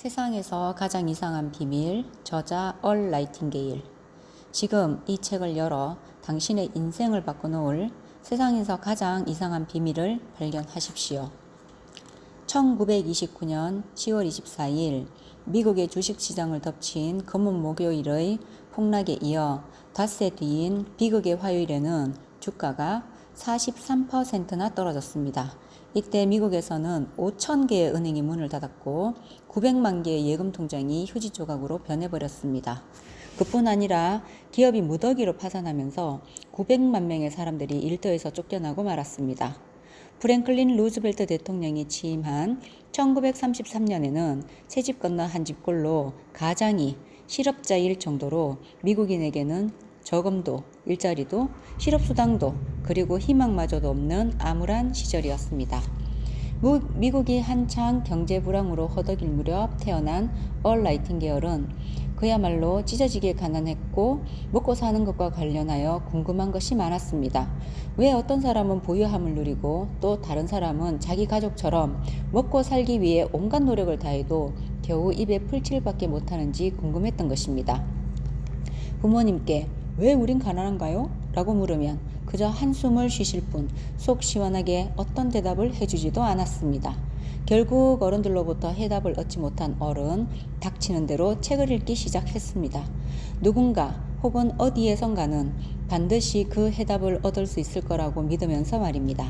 세상에서 가장 이상한 비밀, 저자 얼 나이팅게일. 지금 이 책을 열어 당신의 인생을 바꿔놓을 세상에서 가장 이상한 비밀을 발견하십시오. 1929년 10월 24일 미국의 주식시장을 덮친 검은 목요일의 폭락에 이어 닷새 뒤인 비극의 화요일에는 주가가 43%나 떨어졌습니다. 이때 미국에서는 5,000개의 은행이 문을 닫았고 900만 개의 예금 통장이 휴지 조각으로 변해버렸습니다. 그뿐 아니라 기업이 무더기로 파산하면서 900만 명의 사람들이 일터에서 쫓겨나고 말았습니다. 프랭클린 루즈벨트 대통령이 취임한 1933년에는 새집 건너 한 집꼴로 가장이 실업자일 정도로 미국인에게는 저금도, 일자리도, 실업수당도, 그리고 희망마저도 없는 암울한 시절이었습니다. 미국이 한창 경제불황으로 허덕일 무렵 태어난 얼 나이팅게일은 그야말로 찢어지게 가난했고 먹고 사는 것과 관련하여 궁금한 것이 많았습니다. 왜 어떤 사람은 부유함을 누리고 또 다른 사람은 자기 가족처럼 먹고 살기 위해 온갖 노력을 다해도 겨우 입에 풀칠밖에 못하는지 궁금했던 것입니다. 부모님께 왜 우린 가난한가요? 라고 물으면 그저 한숨을 쉬실 뿐 속 시원하게 어떤 대답을 해주지도 않았습니다. 결국 어른들로부터 해답을 얻지 못한 얼은 닥치는 대로 책을 읽기 시작했습니다. 누군가 혹은 어디에선가는 반드시 그 해답을 얻을 수 있을 거라고 믿으면서 말입니다.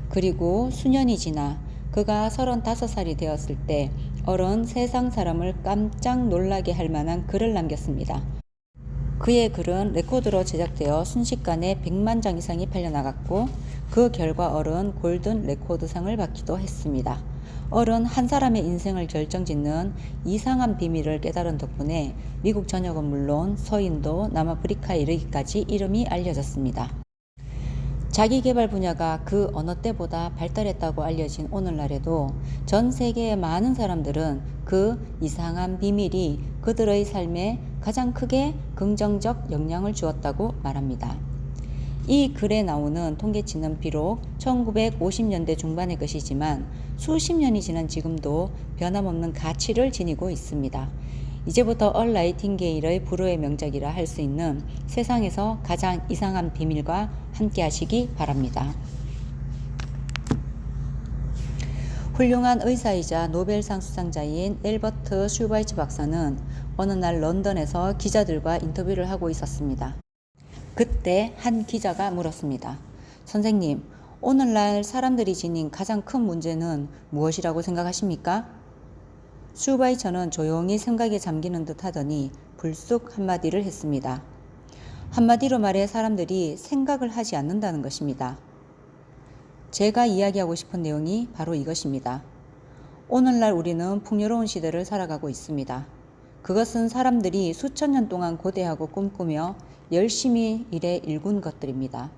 그리고 수년이 지나 그가 35살이 되었을 때 얼은 세상 사람을 깜짝 놀라게 할 만한 글을 남겼습니다. 그의 글은 레코드로 제작되어 순식간에 100만 장 이상이 팔려나갔고 그 결과 얼은 골든 레코드상을 받기도 했습니다. 얼은 한 사람의 인생을 결정짓는 이상한 비밀을 깨달은 덕분에 미국 전역은 물론 서인도 남아프리카에 이르기까지 이름이 알려졌습니다. 자기개발 분야가 그 어느 때보다 발달했다고 알려진 오늘날에도 전 세계의 많은 사람들은 그 이상한 비밀이 그들의 삶에 가장 크게 긍정적 영향을 주었다고 말합니다. 이 글에 나오는 통계치는 비록 1950년대 중반의 것이지만 수십 년이 지난 지금도 변함없는 가치를 지니고 있습니다. 이제부터 얼 나이팅게일의 불후의 명작이라 할 수 있는 세상에서 가장 이상한 비밀과 함께 하시기 바랍니다. 훌륭한 의사이자 노벨상 수상자인 앨버트 슈바이츠 박사는 어느 날 런던에서 기자들과 인터뷰를 하고 있었습니다. 그때 한 기자가 물었습니다. 선생님, 오늘날 사람들이 지닌 가장 큰 문제는 무엇이라고 생각하십니까? 슈바이처는 조용히 생각에 잠기는 듯 하더니 불쑥 한마디를 했습니다. 한마디로 말해 사람들이 생각을 하지 않는다는 것입니다. 제가 이야기하고 싶은 내용이 바로 이것입니다. 오늘날 우리는 풍요로운 시대를 살아가고 있습니다. 그것은 사람들이 수천 년 동안 고대하고 꿈꾸며 열심히 일해 일군 것들입니다.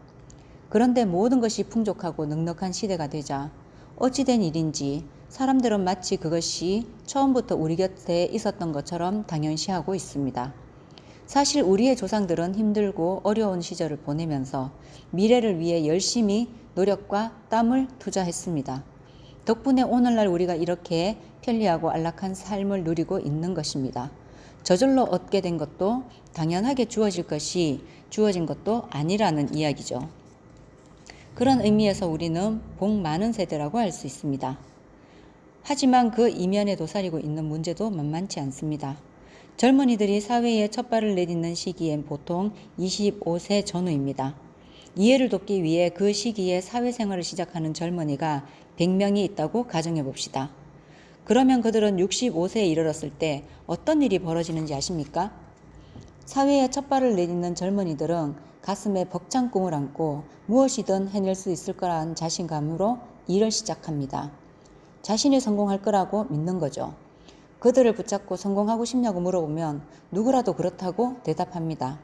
그런데 모든 것이 풍족하고 넉넉한 시대가 되자 어찌된 일인지 사람들은 마치 그것이 처음부터 우리 곁에 있었던 것처럼 당연시하고 있습니다. 사실 우리의 조상들은 힘들고 어려운 시절을 보내면서 미래를 위해 열심히 노력과 땀을 투자했습니다. 덕분에 오늘날 우리가 이렇게 편리하고 안락한 삶을 누리고 있는 것입니다. 저절로 얻게 된 것도 당연하게 주어진 것도 아니라는 이야기죠. 그런 의미에서 우리는 복 많은 세대라고 할 수 있습니다. 하지만 그 이면에 도사리고 있는 문제도 만만치 않습니다. 젊은이들이 사회에 첫 발을 내딛는 시기엔 보통 25세 전후입니다. 이해를 돕기 위해 그 시기에 사회생활을 시작하는 젊은이가 100명이 있다고 가정해 봅시다. 그러면 그들은 65세에 이르렀을 때 어떤 일이 벌어지는지 아십니까? 사회에 첫 발을 내딛는 젊은이들은 가슴에 벅찬 꿈을 안고 무엇이든 해낼 수 있을 거라는 자신감으로 일을 시작합니다. 자신이 성공할 거라고 믿는 거죠. 그들을 붙잡고 성공하고 싶냐고 물어보면 누구라도 그렇다고 대답합니다.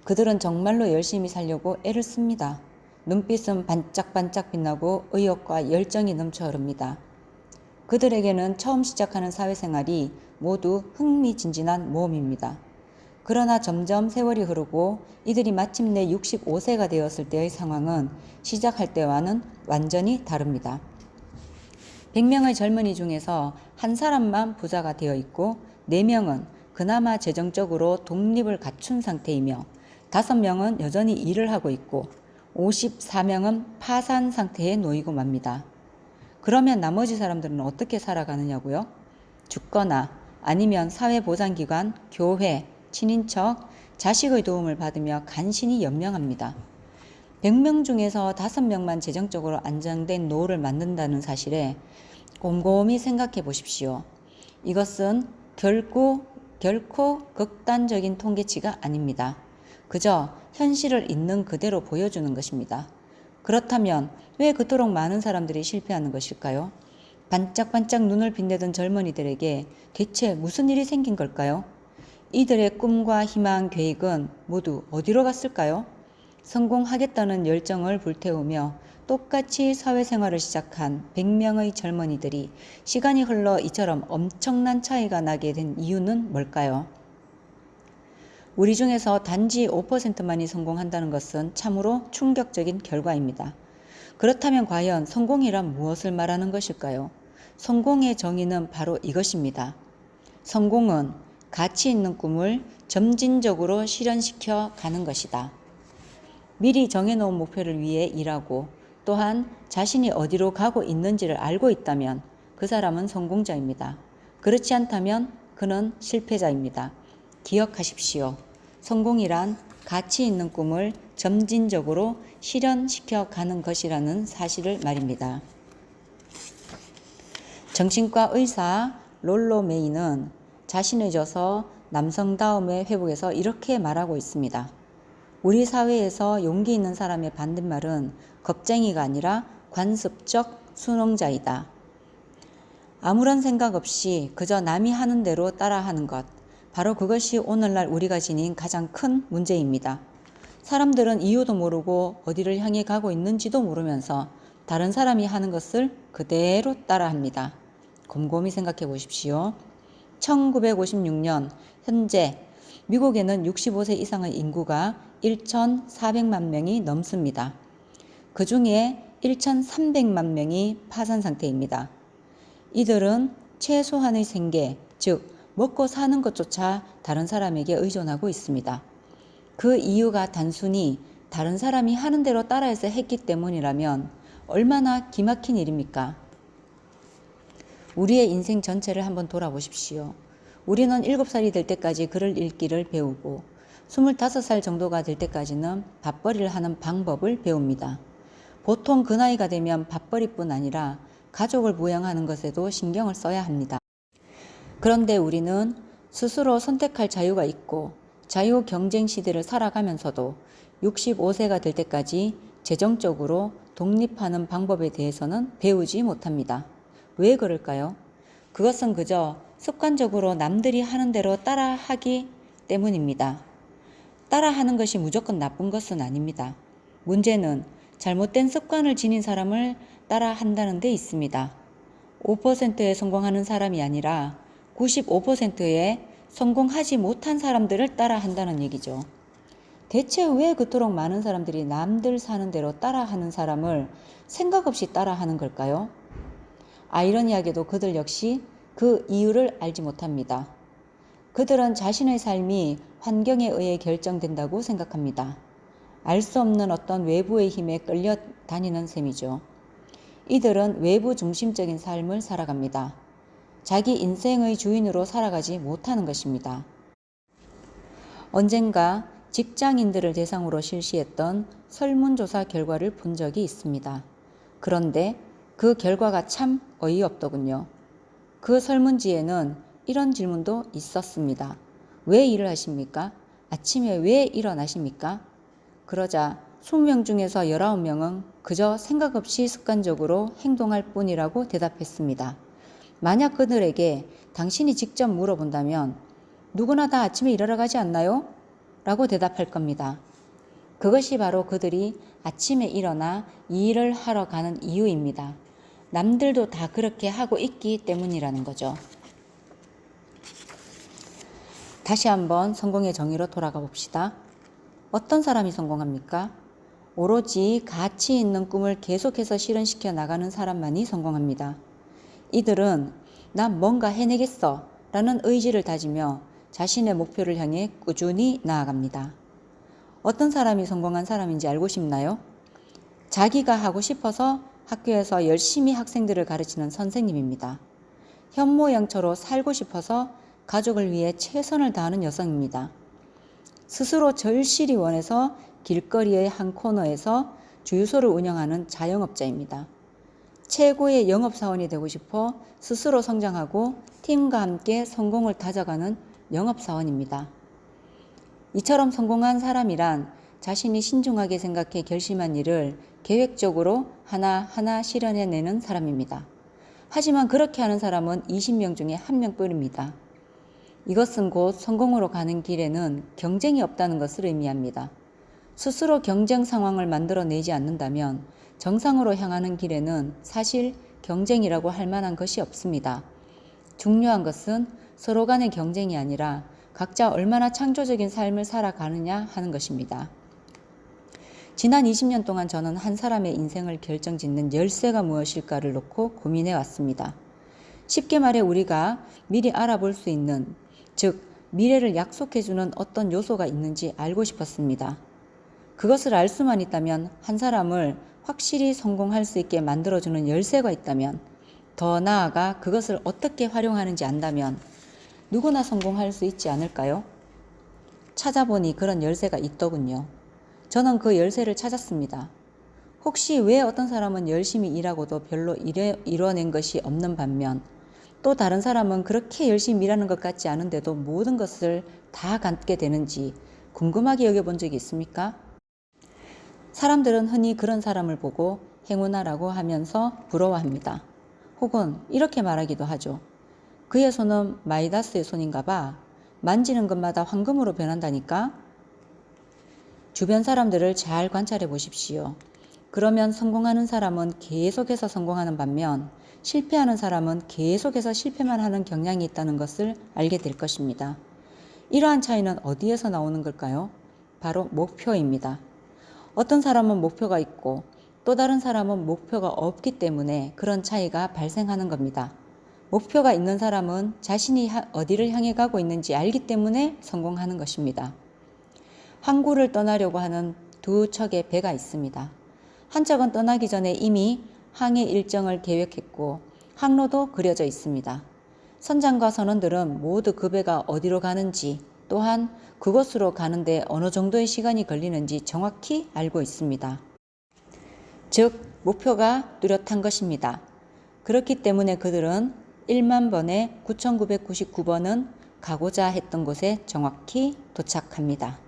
그들은 정말로 열심히 살려고 애를 씁니다. 눈빛은 반짝반짝 빛나고 의욕과 열정이 넘쳐 흐릅니다. 그들에게는 처음 시작하는 사회생활이 모두 흥미진진한 모험입니다. 그러나 점점 세월이 흐르고 이들이 마침내 65세가 되었을 때의 상황은 시작할 때와는 완전히 다릅니다. 100명의 젊은이 중에서 한 사람만 부자가 되어 있고 4명은 그나마 재정적으로 독립을 갖춘 상태이며 5명은 여전히 일을 하고 있고 54명은 파산 상태에 놓이고 맙니다. 그러면 나머지 사람들은 어떻게 살아가느냐고요? 죽거나 아니면 사회보장기관, 교회, 친인척, 자식의 도움을 받으며 간신히 연명합니다. 100명 중에서 5명만 재정적으로 안정된 노후를 만든다는 사실에 곰곰이 생각해 보십시오. 이것은 결코 극단적인 통계치가 아닙니다. 그저 현실을 있는 그대로 보여주는 것입니다. 그렇다면 왜 그토록 많은 사람들이 실패하는 것일까요? 반짝반짝 눈을 빛내던 젊은이들에게 대체 무슨 일이 생긴 걸까요? 이들의 꿈과 희망, 계획은 모두 어디로 갔을까요? 성공하겠다는 열정을 불태우며 똑같이 사회생활을 시작한 100명의 젊은이들이 시간이 흘러 이처럼 엄청난 차이가 나게 된 이유는 뭘까요? 우리 중에서 단지 5%만이 성공한다는 것은 참으로 충격적인 결과입니다. 그렇다면 과연 성공이란 무엇을 말하는 것일까요? 성공의 정의는 바로 이것입니다. 성공은 가치 있는 꿈을 점진적으로 실현시켜 가는 것이다. 미리 정해놓은 목표를 위해 일하고 또한 자신이 어디로 가고 있는지를 알고 있다면 그 사람은 성공자입니다. 그렇지 않다면 그는 실패자입니다. 기억하십시오. 성공이란 가치 있는 꿈을 점진적으로 실현시켜 가는 것이라는 사실을 말입니다. 정신과 의사 롤로 메이는 자신의 저서 남성다움의 회복에서 이렇게 말하고 있습니다. 우리 사회에서 용기 있는 사람의 반대말은 겁쟁이가 아니라 관습적 순응자이다. 아무런 생각 없이 그저 남이 하는 대로 따라하는 것. 바로 그것이 오늘날 우리가 지닌 가장 큰 문제입니다. 사람들은 이유도 모르고 어디를 향해 가고 있는지도 모르면서 다른 사람이 하는 것을 그대로 따라합니다. 곰곰이 생각해 보십시오. 1956년 현재 미국에는 65세 이상의 인구가 1,400만 명이 넘습니다. 그 중에 1,300만 명이 파산 상태입니다. 이들은 최소한의 생계, 즉 먹고 사는 것조차 다른 사람에게 의존하고 있습니다. 그 이유가 단순히 다른 사람이 하는 대로 따라해서 했기 때문이라면 얼마나 기막힌 일입니까? 우리의 인생 전체를 한번 돌아보십시오. 우리는 7살이 될 때까지 글을 읽기를 배우고 25살 정도가 될 때까지는 밥벌이를 하는 방법을 배웁니다. 보통 그 나이가 되면 밥벌이뿐 아니라 가족을 부양하는 것에도 신경을 써야 합니다. 그런데 우리는 스스로 선택할 자유가 있고 자유 경쟁 시대를 살아가면서도 65세가 될 때까지 재정적으로 독립하는 방법에 대해서는 배우지 못합니다. 왜 그럴까요? 그것은 그저 습관적으로 남들이 하는 대로 따라하기 때문입니다. 따라하는 것이 무조건 나쁜 것은 아닙니다. 문제는 잘못된 습관을 지닌 사람을 따라한다는 데 있습니다. 5%에 성공하는 사람이 아니라 95%에 성공하지 못한 사람들을 따라한다는 얘기죠. 대체 왜 그토록 많은 사람들이 남들 사는 대로 따라하는 사람을 생각 없이 따라하는 걸까요? 아이러니하게도 그들 역시 그 이유를 알지 못합니다. 그들은 자신의 삶이 환경에 의해 결정된다고 생각합니다. 알 수 없는 어떤 외부의 힘에 끌려 다니는 셈이죠. 이들은 외부 중심적인 삶을 살아갑니다. 자기 인생의 주인으로 살아가지 못하는 것입니다. 언젠가 직장인들을 대상으로 실시했던 설문조사 결과를 본 적이 있습니다. 그런데 그 결과가 참 어이없더군요. 그 설문지에는 이런 질문도 있었습니다. 왜 일을 하십니까? 아침에 왜 일어나십니까? 그러자 20명 중에서 19명은 그저 생각 없이 습관적으로 행동할 뿐이라고 대답했습니다. 만약 그들에게 당신이 직접 물어본다면 누구나 다 아침에 일하러 가지 않나요? 라고 대답할 겁니다. 그것이 바로 그들이 아침에 일어나 이 일을 하러 가는 이유입니다. 남들도 다 그렇게 하고 있기 때문이라는 거죠. 다시 한번 성공의 정의로 돌아가 봅시다. 어떤 사람이 성공합니까? 오로지 가치 있는 꿈을 계속해서 실현시켜 나가는 사람만이 성공합니다. 이들은 난 뭔가 해내겠어 라는 의지를 다지며 자신의 목표를 향해 꾸준히 나아갑니다. 어떤 사람이 성공한 사람인지 알고 싶나요? 자기가 하고 싶어서 학교에서 열심히 학생들을 가르치는 선생님입니다. 현모양처로 살고 싶어서 가족을 위해 최선을 다하는 여성입니다. 스스로 절실히 원해서 길거리의 한 코너에서 주유소를 운영하는 자영업자입니다. 최고의 영업사원이 되고 싶어 스스로 성장하고 팀과 함께 성공을 다져가는 영업사원입니다. 이처럼 성공한 사람이란 자신이 신중하게 생각해 결심한 일을 계획적으로 하나하나 실현해내는 사람입니다. 하지만 그렇게 하는 사람은 20명 중에 1명뿐입니다. 이것은 곧 성공으로 가는 길에는 경쟁이 없다는 것을 의미합니다. 스스로 경쟁 상황을 만들어내지 않는다면 정상으로 향하는 길에는 사실 경쟁이라고 할 만한 것이 없습니다. 중요한 것은 서로 간의 경쟁이 아니라 각자 얼마나 창조적인 삶을 살아가느냐 하는 것입니다. 지난 20년 동안 저는 한 사람의 인생을 결정짓는 열쇠가 무엇일까를 놓고 고민해 왔습니다. 쉽게 말해 우리가 미리 알아볼 수 있는, 즉 미래를 약속해주는 어떤 요소가 있는지 알고 싶었습니다. 그것을 알 수만 있다면, 한 사람을 확실히 성공할 수 있게 만들어주는 열쇠가 있다면, 더 나아가 그것을 어떻게 활용하는지 안다면 누구나 성공할 수 있지 않을까요? 찾아보니 그런 열쇠가 있더군요. 저는 그 열쇠를 찾았습니다. 혹시 왜 어떤 사람은 열심히 일하고도 별로 이뤄낸 것이 없는 반면 또 다른 사람은 그렇게 열심히 일하는 것 같지 않은데도 모든 것을 다 갖게 되는지 궁금하게 여겨본 적이 있습니까? 사람들은 흔히 그런 사람을 보고 행운아라고 하면서 부러워합니다. 혹은 이렇게 말하기도 하죠. 그의 손은 마이다스의 손인가 봐. 만지는 것마다 황금으로 변한다니까? 주변 사람들을 잘 관찰해 보십시오. 그러면 성공하는 사람은 계속해서 성공하는 반면 실패하는 사람은 계속해서 실패만 하는 경향이 있다는 것을 알게 될 것입니다. 이러한 차이는 어디에서 나오는 걸까요? 바로 목표입니다. 어떤 사람은 목표가 있고 또 다른 사람은 목표가 없기 때문에 그런 차이가 발생하는 겁니다. 목표가 있는 사람은 자신이 어디를 향해 가고 있는지 알기 때문에 성공하는 것입니다. 항구를 떠나려고 하는 두 척의 배가 있습니다. 한 척은 떠나기 전에 이미 항해 일정을 계획했고 항로도 그려져 있습니다. 선장과 선원들은 모두 그 배가 어디로 가는지, 또한 그곳으로 가는데 어느 정도의 시간이 걸리는지 정확히 알고 있습니다. 즉, 목표가 뚜렷한 것입니다. 그렇기 때문에 그들은 1만 번에 9,999번은 가고자 했던 곳에 정확히 도착합니다.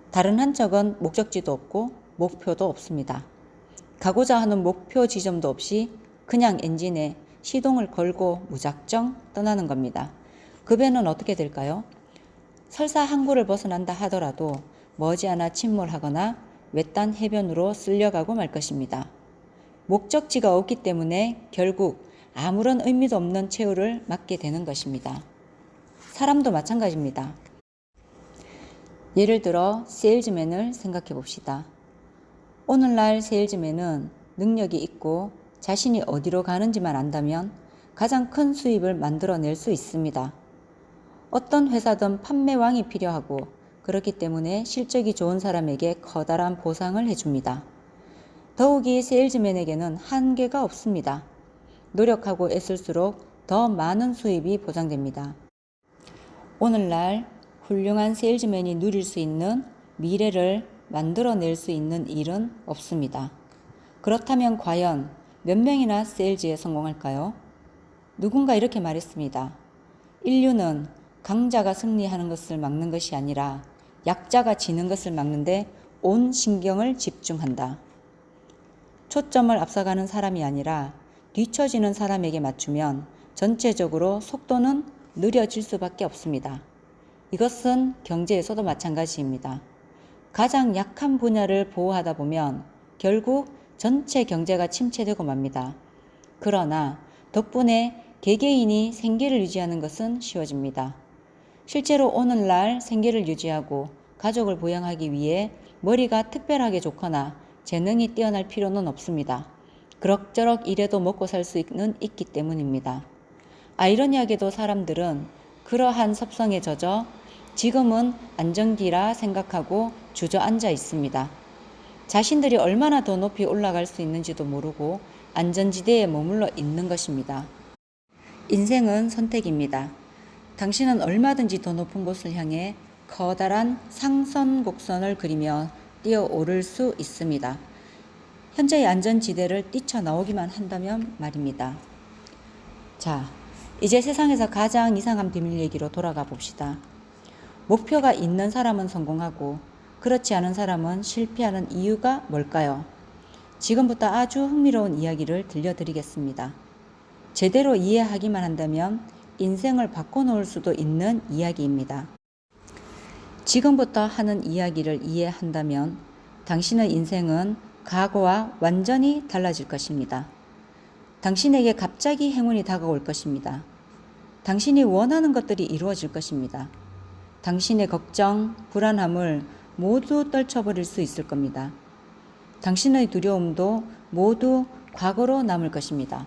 다른 한 척은 목적지도 없고 목표도 없습니다. 가고자 하는 목표 지점도 없이 그냥 엔진에 시동을 걸고 무작정 떠나는 겁니다. 그 배는 어떻게 될까요? 설사 항구를 벗어난다 하더라도 머지않아 침몰하거나 외딴 해변으로 쓸려가고 말 것입니다. 목적지가 없기 때문에 결국 아무런 의미도 없는 최후를 맞게 되는 것입니다. 사람도 마찬가지입니다. 예를 들어 세일즈맨을 생각해 봅시다. 오늘날 세일즈맨은 능력이 있고 자신이 어디로 가는지만 안다면 가장 큰 수입을 만들어낼 수 있습니다. 어떤 회사든 판매왕이 필요하고 그렇기 때문에 실적이 좋은 사람에게 커다란 보상을 해줍니다. 더욱이 세일즈맨에게는 한계가 없습니다. 노력하고 애쓸수록 더 많은 수입이 보장됩니다. 오늘날 훌륭한 세일즈맨이 누릴 수 있는 미래를 만들어낼 수 있는 일은 없습니다. 그렇다면 과연 몇 명이나 세일즈에 성공할까요? 누군가 이렇게 말했습니다. 인류는 강자가 승리하는 것을 막는 것이 아니라 약자가 지는 것을 막는데 온 신경을 집중한다. 초점을 앞서가는 사람이 아니라 뒤처지는 사람에게 맞추면 전체적으로 속도는 느려질 수밖에 없습니다. 이것은 경제에서도 마찬가지입니다. 가장 약한 분야를 보호하다 보면 결국 전체 경제가 침체되고 맙니다. 그러나 덕분에 개개인이 생계를 유지하는 것은 쉬워집니다. 실제로 오늘날 생계를 유지하고 가족을 부양하기 위해 머리가 특별하게 좋거나 재능이 뛰어날 필요는 없습니다. 그럭저럭 일해도 먹고 살 수는 있기 때문입니다. 아이러니하게도 사람들은 그러한 섭성에 젖어 지금은 안정기라 생각하고 주저앉아 있습니다. 자신들이 얼마나 더 높이 올라갈 수 있는지도 모르고 안전지대에 머물러 있는 것입니다. 인생은 선택입니다. 당신은 얼마든지 더 높은 곳을 향해 커다란 상선 곡선을 그리며 뛰어오를 수 있습니다. 현재의 안전지대를 뛰쳐나오기만 한다면 말입니다. 자, 이제 세상에서 가장 이상한 비밀 얘기로 돌아가 봅시다. 목표가 있는 사람은 성공하고 그렇지 않은 사람은 실패하는 이유가 뭘까요? 지금부터 아주 흥미로운 이야기를 들려드리겠습니다. 제대로 이해하기만 한다면 인생을 바꿔놓을 수도 있는 이야기입니다. 지금부터 하는 이야기를 이해한다면 당신의 인생은 과거와 완전히 달라질 것입니다. 당신에게 갑자기 행운이 다가올 것입니다. 당신이 원하는 것들이 이루어질 것입니다. 당신의 걱정, 불안함을 모두 떨쳐버릴 수 있을 겁니다. 당신의 두려움도 모두 과거로 남을 것입니다.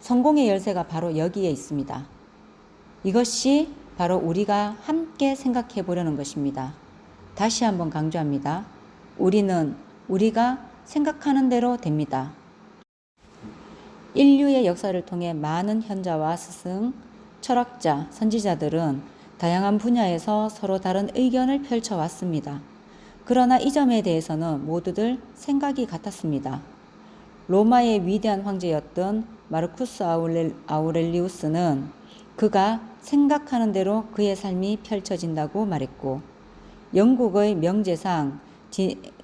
성공의 열쇠가 바로 여기에 있습니다. 이것이 바로 우리가 함께 생각해 보려는 것입니다. 다시 한번 강조합니다. 우리는 우리가 생각하는 대로 됩니다. 인류의 역사를 통해 많은 현자와 스승, 철학자, 선지자들은 다양한 분야에서 서로 다른 의견을 펼쳐왔습니다. 그러나 이 점에 대해서는 모두들 생각이 같았습니다. 로마의 위대한 황제였던 마르쿠스 아우렐리우스는 그가 생각하는 대로 그의 삶이 펼쳐진다고 말했고, 영국의 명재상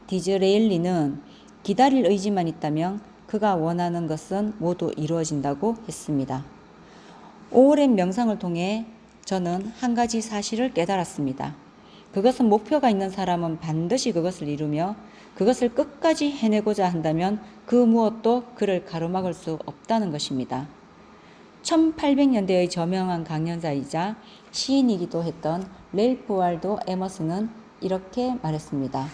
디즈레일리는 기다릴 의지만 있다면 그가 원하는 것은 모두 이루어진다고 했습니다. 오랜 명상을 통해 저는 한 가지 사실을 깨달았습니다. 그것은 목표가 있는 사람은 반드시 그것을 이루며 그것을 끝까지 해내고자 한다면 그 무엇도 그를 가로막을 수 없다는 것입니다. 1800년대의 저명한 강연자이자 시인이기도 했던 랠프 월도 에머슨은 이렇게 말했습니다.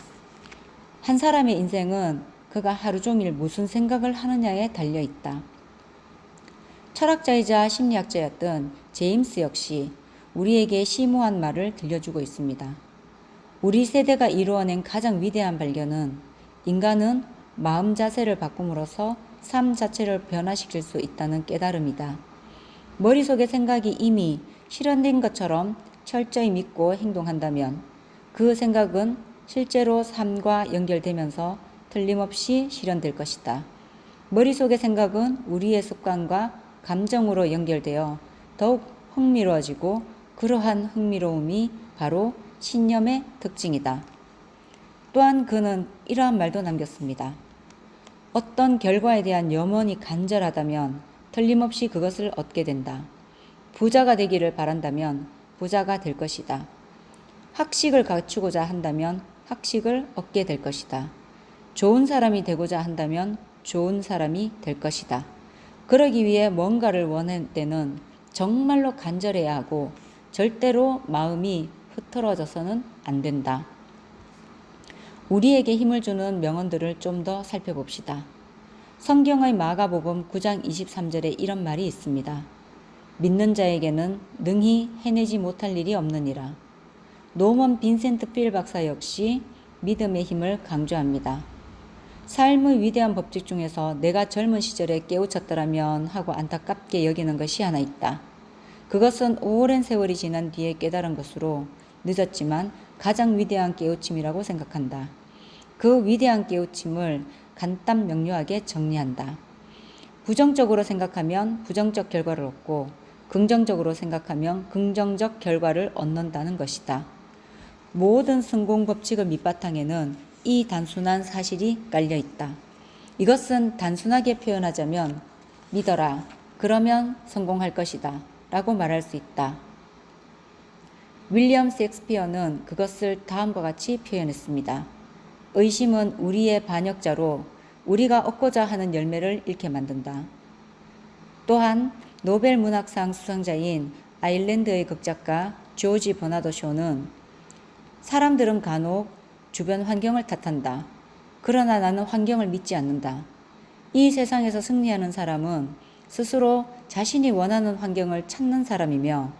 한 사람의 인생은 그가 하루 종일 무슨 생각을 하느냐에 달려 있다. 철학자이자 심리학자였던 제임스 역시 우리에게 심오한 말을 들려주고 있습니다. 우리 세대가 이루어낸 가장 위대한 발견은 인간은 마음 자세를 바꿈으로써 삶 자체를 변화시킬 수 있다는 깨달음이다. 머릿속의 생각이 이미 실현된 것처럼 철저히 믿고 행동한다면 그 생각은 실제로 삶과 연결되면서 틀림없이 실현될 것이다. 머릿속의 생각은 우리의 습관과 감정으로 연결되어 더욱 흥미로워지고 그러한 흥미로움이 바로 신념의 특징이다. 또한 그는 이러한 말도 남겼습니다. 어떤 결과에 대한 염원이 간절하다면 틀림없이 그것을 얻게 된다. 부자가 되기를 바란다면 부자가 될 것이다. 학식을 갖추고자 한다면 학식을 얻게 될 것이다. 좋은 사람이 되고자 한다면 좋은 사람이 될 것이다. 그러기 위해 뭔가를 원할 때는 정말로 간절해야 하고 절대로 마음이 흐트러져서는 안 된다. 우리에게 힘을 주는 명언들을 좀 더 살펴봅시다. 성경의 마가복음 9장 23절에 이런 말이 있습니다. 믿는 자에게는 능히 해내지 못할 일이 없느니라. 노먼 빈센트 필 박사 역시 믿음의 힘을 강조합니다. 삶의 위대한 법칙 중에서 내가 젊은 시절에 깨우쳤더라면 하고 안타깝게 여기는 것이 하나 있다. 그것은 오랜 세월이 지난 뒤에 깨달은 것으로 늦었지만 가장 위대한 깨우침이라고 생각한다. 그 위대한 깨우침을 간단 명료하게 정리한다. 부정적으로 생각하면 부정적 결과를 얻고 긍정적으로 생각하면 긍정적 결과를 얻는다는 것이다. 모든 성공 법칙의 밑바탕에는 이 단순한 사실이 깔려 있다. 이것은 단순하게 표현하자면 믿어라. 그러면 성공할 것이다. 라고 말할 수 있다. 윌리엄 셰익스피어는 그것을 다음과 같이 표현했습니다. 의심은 우리의 반역자로 우리가 얻고자 하는 열매를 잃게 만든다. 또한 노벨 문학상 수상자인 아일랜드의 극작가 조지 버나드 쇼는 사람들은 간혹 주변 환경을 탓한다. 그러나 나는 환경을 믿지 않는다. 이 세상에서 승리하는 사람은 스스로 자신이 원하는 환경을 찾는 사람이며,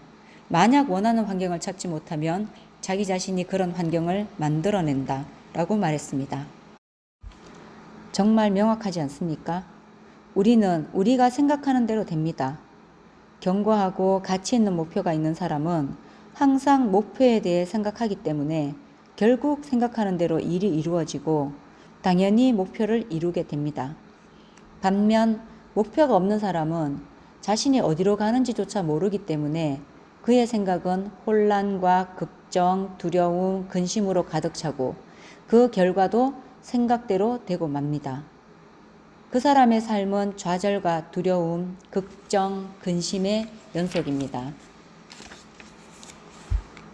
만약 원하는 환경을 찾지 못하면 자기 자신이 그런 환경을 만들어낸다 라고 말했습니다. 정말 명확하지 않습니까? 우리는 우리가 생각하는 대로 됩니다. 견고하고 가치 있는 목표가 있는 사람은 항상 목표에 대해 생각하기 때문에 결국 생각하는 대로 일이 이루어지고 당연히 목표를 이루게 됩니다. 반면 목표가 없는 사람은 자신이 어디로 가는지조차 모르기 때문에 그의 생각은 혼란과 걱정, 두려움, 근심으로 가득 차고 그 결과도 생각대로 되고 맙니다. 그 사람의 삶은 좌절과 두려움, 걱정, 근심의 연속입니다.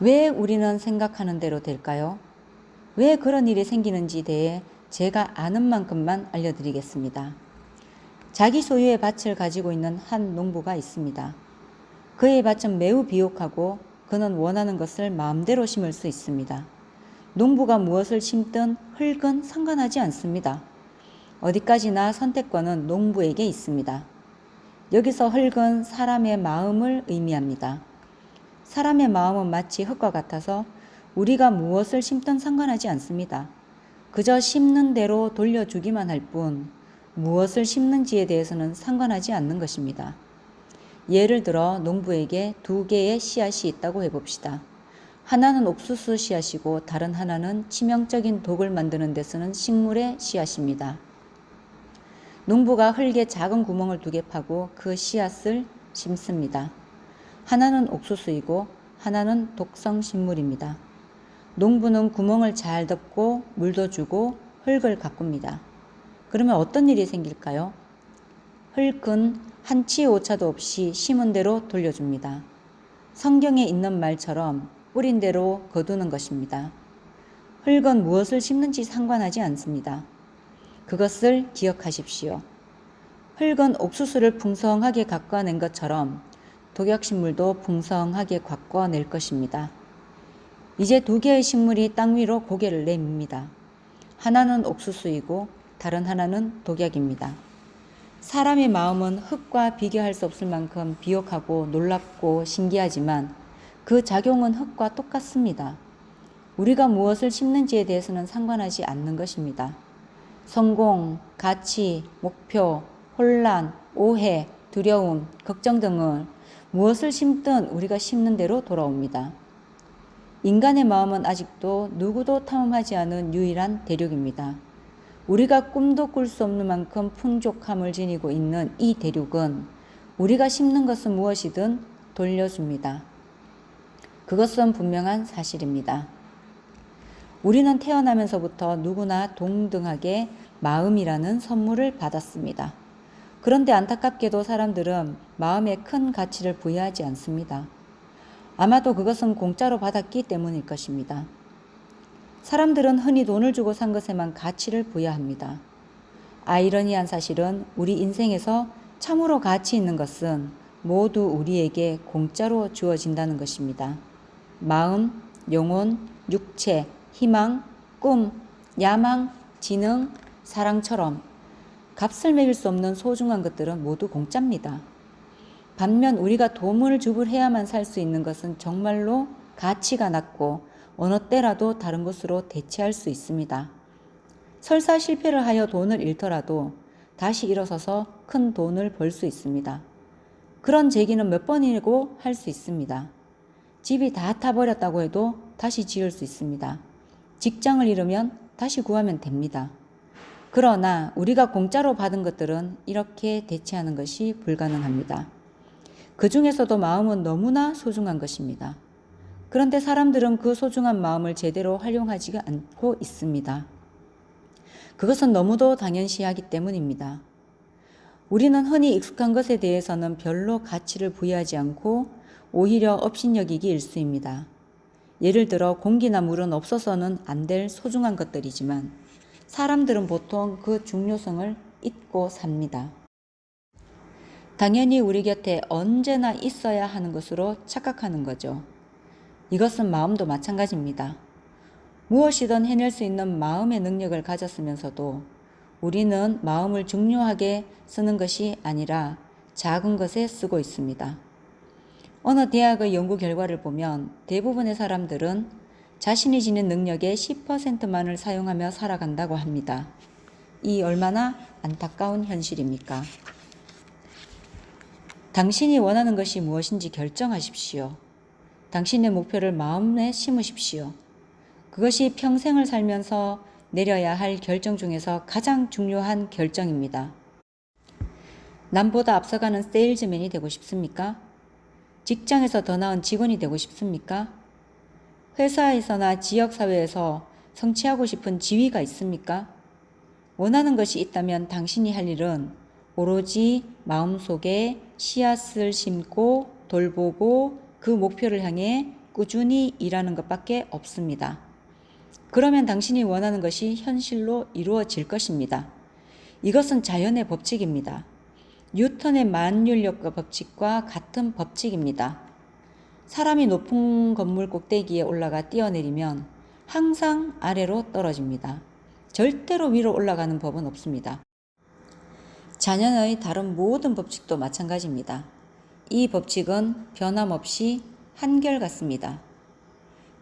왜 우리는 생각하는 대로 될까요? 왜 그런 일이 생기는지에 대해 제가 아는 만큼만 알려드리겠습니다. 자기 소유의 밭을 가지고 있는 한 농부가 있습니다. 그의 밭은 매우 비옥하고 그는 원하는 것을 마음대로 심을 수 있습니다. 농부가 무엇을 심든 흙은 상관하지 않습니다. 어디까지나 선택권은 농부에게 있습니다. 여기서 흙은 사람의 마음을 의미합니다. 사람의 마음은 마치 흙과 같아서 우리가 무엇을 심든 상관하지 않습니다. 그저 심는 대로 돌려주기만 할 뿐 무엇을 심는지에 대해서는 상관하지 않는 것입니다. 예를 들어 농부에게 2개의 씨앗이 있다고 해봅시다. 하나는 옥수수 씨앗이고 다른 하나는 치명적인 독을 만드는 데 쓰는 식물의 씨앗입니다. 농부가 흙에 작은 구멍을 2개 파고 그 씨앗을 심습니다. 하나는 옥수수이고 하나는 독성 식물입니다. 농부는 구멍을 잘 덮고 물도 주고 흙을 가꿉니다. 그러면 어떤 일이 생길까요? 흙은 한치의 오차도 없이 심은 대로 돌려줍니다. 성경에 있는 말처럼 뿌린 대로 거두는 것입니다. 흙은 무엇을 심는지 상관하지 않습니다. 그것을 기억하십시오. 흙은 옥수수를 풍성하게 가꿔낸 것처럼 독약식물도 풍성하게 가꿔낼 것입니다. 이제 2개의 식물이 땅 위로 고개를 내밉니다. 하나는 옥수수이고 다른 하나는 독약입니다. 사람의 마음은 흙과 비교할 수 없을 만큼 비옥하고 놀랍고 신기하지만 그 작용은 흙과 똑같습니다. 우리가 무엇을 심는지에 대해서는 상관하지 않는 것입니다. 성공, 가치, 목표, 혼란, 오해, 두려움, 걱정 등을 무엇을 심든 우리가 심는 대로 돌아옵니다. 인간의 마음은 아직도 누구도 탐험하지 않은 유일한 대륙입니다. 우리가 꿈도 꿀 수 없는 만큼 풍족함을 지니고 있는 이 대륙은 우리가 심는 것은 무엇이든 돌려줍니다. 그것은 분명한 사실입니다. 우리는 태어나면서부터 누구나 동등하게 마음이라는 선물을 받았습니다. 그런데 안타깝게도 사람들은 마음에 큰 가치를 부여하지 않습니다. 아마도 그것은 공짜로 받았기 때문일 것입니다. 사람들은 흔히 돈을 주고 산 것에만 가치를 부여합니다. 아이러니한 사실은 우리 인생에서 참으로 가치 있는 것은 모두 우리에게 공짜로 주어진다는 것입니다. 마음, 영혼, 육체, 희망, 꿈, 야망, 지능, 사랑처럼 값을 매길 수 없는 소중한 것들은 모두 공짜입니다. 반면 우리가 돈을 지불해야만 살 수 있는 것은 정말로 가치가 낮고 어느 때라도 다른 것으로 대체할 수 있습니다. 설사 실패를 하여 돈을 잃더라도 다시 일어서서 큰 돈을 벌 수 있습니다. 그런 재기는 몇 번이고 할 수 있습니다. 집이 다 타버렸다고 해도 다시 지을 수 있습니다. 직장을 잃으면 다시 구하면 됩니다. 그러나 우리가 공짜로 받은 것들은 이렇게 대체하는 것이 불가능합니다. 그 중에서도 마음은 너무나 소중한 것입니다. 그런데 사람들은 그 소중한 마음을 제대로 활용하지 않고 있습니다. 그것은 너무도 당연시하기 때문입니다. 우리는 흔히 익숙한 것에 대해서는 별로 가치를 부여하지 않고 오히려 업신여기기 일쑤입니다. 예를 들어 공기나 물은 없어서는 안 될 소중한 것들이지만 사람들은 보통 그 중요성을 잊고 삽니다. 당연히 우리 곁에 언제나 있어야 하는 것으로 착각하는 거죠. 이것은 마음도 마찬가지입니다. 무엇이든 해낼 수 있는 마음의 능력을 가졌으면서도 우리는 마음을 중요하게 쓰는 것이 아니라 작은 것에 쓰고 있습니다. 어느 대학의 연구 결과를 보면 대부분의 사람들은 자신이 지닌 능력의 10%만을 사용하며 살아간다고 합니다. 이 얼마나 안타까운 현실입니까? 당신이 원하는 것이 무엇인지 결정하십시오. 당신의 목표를 마음에 심으십시오. 그것이 평생을 살면서 내려야 할 결정 중에서 가장 중요한 결정입니다. 남보다 앞서가는 세일즈맨이 되고 싶습니까? 직장에서 더 나은 직원이 되고 싶습니까? 회사에서나 지역사회에서 성취하고 싶은 지위가 있습니까? 원하는 것이 있다면 당신이 할 일은 오로지 마음속에 씨앗을 심고 돌보고 그 목표를 향해 꾸준히 일하는 것밖에 없습니다. 그러면 당신이 원하는 것이 현실로 이루어질 것입니다. 이것은 자연의 법칙입니다. 뉴턴의 만율력과 법칙과 같은 법칙입니다. 사람이 높은 건물 꼭대기에 올라가 뛰어내리면 항상 아래로 떨어집니다. 절대로 위로 올라가는 법은 없습니다. 자연의 다른 모든 법칙도 마찬가지입니다. 이 법칙은 변함없이 한결같습니다.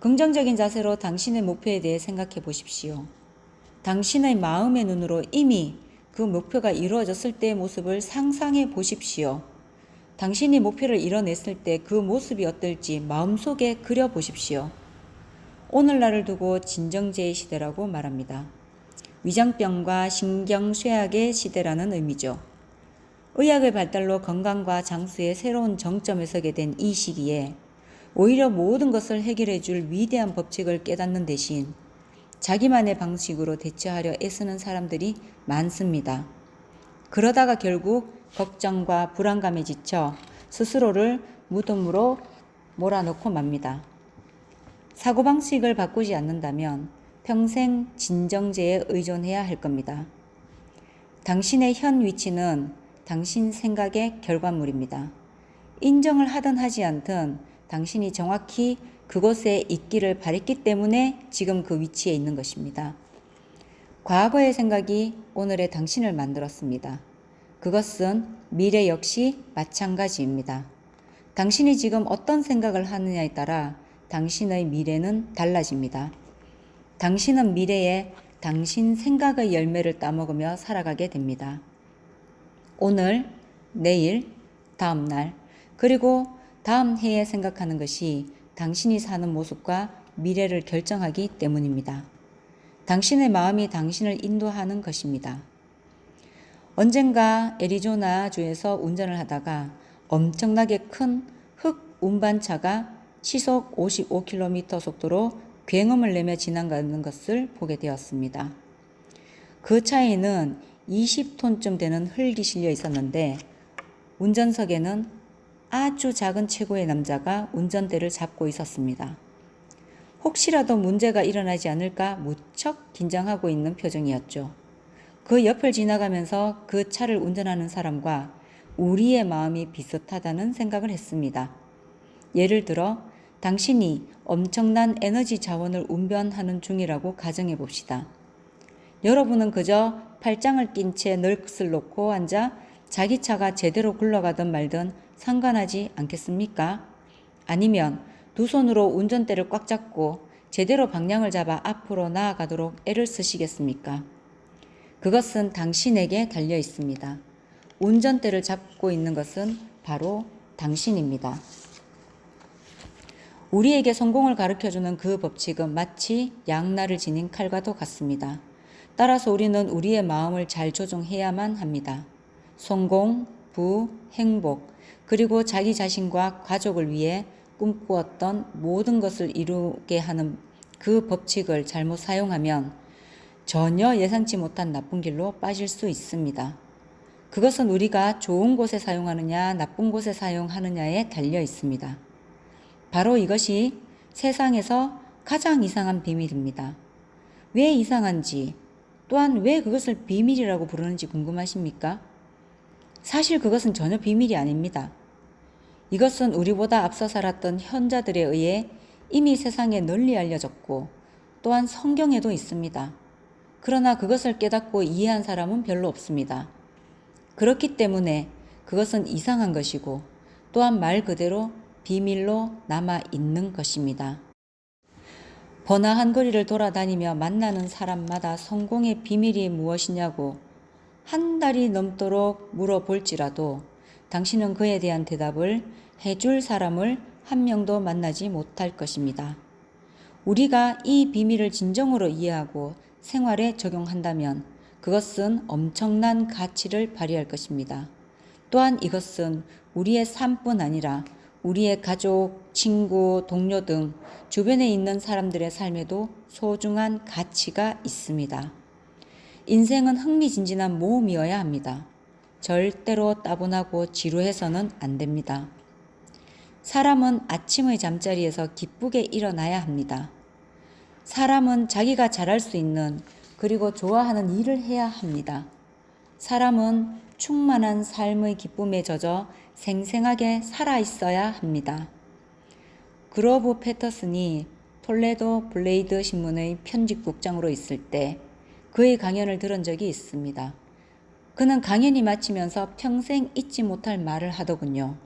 긍정적인 자세로 당신의 목표에 대해 생각해 보십시오. 당신의 마음의 눈으로 이미 그 목표가 이루어졌을 때의 모습을 상상해 보십시오. 당신이 목표를 이뤄냈을 때 그 모습이 어떨지 마음속에 그려 보십시오. 오늘날을 두고 진정제의 시대라고 말합니다. 위장병과 신경쇠약의 시대라는 의미죠. 의학의 발달로 건강과 장수의 새로운 정점에 서게 된 이 시기에 오히려 모든 것을 해결해 줄 위대한 법칙을 깨닫는 대신 자기만의 방식으로 대처하려 애쓰는 사람들이 많습니다. 그러다가 결국 걱정과 불안감에 지쳐 스스로를 무덤으로 몰아넣고 맙니다. 사고방식을 바꾸지 않는다면 평생 진정제에 의존해야 할 겁니다. 당신의 현 위치는 당신 생각의 결과물입니다. 인정을 하든 하지 않든 당신이 정확히 그곳에 있기를 바랬기 때문에 지금 그 위치에 있는 것입니다. 과거의 생각이 오늘의 당신을 만들었습니다. 그것은 미래 역시 마찬가지입니다. 당신이 지금 어떤 생각을 하느냐에 따라 당신의 미래는 달라집니다. 당신은 미래에 당신 생각의 열매를 따먹으며 살아가게 됩니다. 오늘, 내일, 다음 날, 그리고 다음 해에 생각하는 것이 당신이 사는 모습과 미래를 결정하기 때문입니다. 당신의 마음이 당신을 인도하는 것입니다. 언젠가 애리조나주에서 운전을 하다가 엄청나게 큰 흑 운반차가 시속 55km 속도로 굉음을 내며 지나가는 것을 보게 되었습니다. 그 차에는 20톤쯤 되는 흙이 실려 있었는데 운전석에는 아주 작은 체구의 남자가 운전대를 잡고 있었습니다. 혹시라도 문제가 일어나지 않을까 무척 긴장하고 있는 표정이었죠. 그 옆을 지나가면서 그 차를 운전하는 사람과 우리의 마음이 비슷하다는 생각을 했습니다. 예를 들어 당신이 엄청난 에너지 자원을 운반하는 중이라고 가정해 봅시다. 여러분은 그저 팔짱을 낀 채 넋을 놓고 앉아 자기 차가 제대로 굴러가든 말든 상관하지 않겠습니까? 아니면 두 손으로 운전대를 꽉 잡고 제대로 방향을 잡아 앞으로 나아가도록 애를 쓰시겠습니까? 그것은 당신에게 달려 있습니다. 운전대를 잡고 있는 것은 바로 당신입니다. 우리에게 성공을 가르쳐주는 그 법칙은 마치 양날을 지닌 칼과도 같습니다. 따라서 우리는 우리의 마음을 잘 조종해야만 합니다. 성공, 부, 행복, 그리고 자기 자신과 가족을 위해 꿈꾸었던 모든 것을 이루게 하는 그 법칙을 잘못 사용하면 전혀 예상치 못한 나쁜 길로 빠질 수 있습니다. 그것은 우리가 좋은 곳에 사용하느냐 나쁜 곳에 사용하느냐에 달려 있습니다. 바로 이것이 세상에서 가장 이상한 비밀입니다. 왜 이상한지 또한 왜 그것을 비밀이라고 부르는지 궁금하십니까? 사실 그것은 전혀 비밀이 아닙니다. 이것은 우리보다 앞서 살았던 현자들에 의해 이미 세상에 널리 알려졌고 또한 성경에도 있습니다. 그러나 그것을 깨닫고 이해한 사람은 별로 없습니다. 그렇기 때문에 그것은 이상한 것이고 또한 말 그대로 비밀로 남아 있는 것입니다. 번화한 거리를 돌아다니며 만나는 사람마다 성공의 비밀이 무엇이냐고 한 달이 넘도록 물어볼지라도 당신은 그에 대한 대답을 해줄 사람을 한 명도 만나지 못할 것입니다. 우리가 이 비밀을 진정으로 이해하고 생활에 적용한다면 그것은 엄청난 가치를 발휘할 것입니다. 또한 이것은 우리의 삶뿐 아니라 우리의 가족, 친구, 동료 등 주변에 있는 사람들의 삶에도 소중한 가치가 있습니다. 인생은 흥미진진한 모험이어야 합니다. 절대로 따분하고 지루해서는 안 됩니다. 사람은 아침의 잠자리에서 기쁘게 일어나야 합니다. 사람은 자기가 잘할 수 있는 그리고 좋아하는 일을 해야 합니다. 사람은 충만한 삶의 기쁨에 젖어 생생하게 살아 있어야 합니다. 그로브 패터슨이 톨레도 블레이드 신문의 편집국장으로 있을 때 그의 강연을 들은 적이 있습니다. 그는 강연이 마치면서 평생 잊지 못할 말을 하더군요.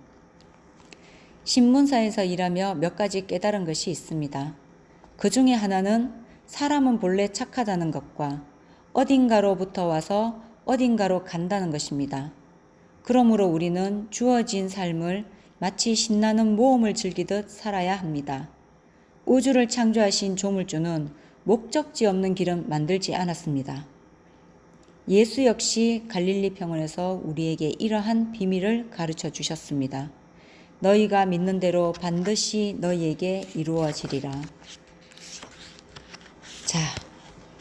신문사에서 일하며 몇 가지 깨달은 것이 있습니다. 그 중에 하나는 사람은 본래 착하다는 것과 어딘가로부터 와서 어딘가로 간다는 것입니다. 그러므로 우리는 주어진 삶을 마치 신나는 모험을 즐기듯 살아야 합니다. 우주를 창조하신 조물주는 목적지 없는 길은 만들지 않았습니다. 예수 역시 갈릴리 평원에서 우리에게 이러한 비밀을 가르쳐 주셨습니다. 너희가 믿는 대로 반드시 너희에게 이루어지리라. 자,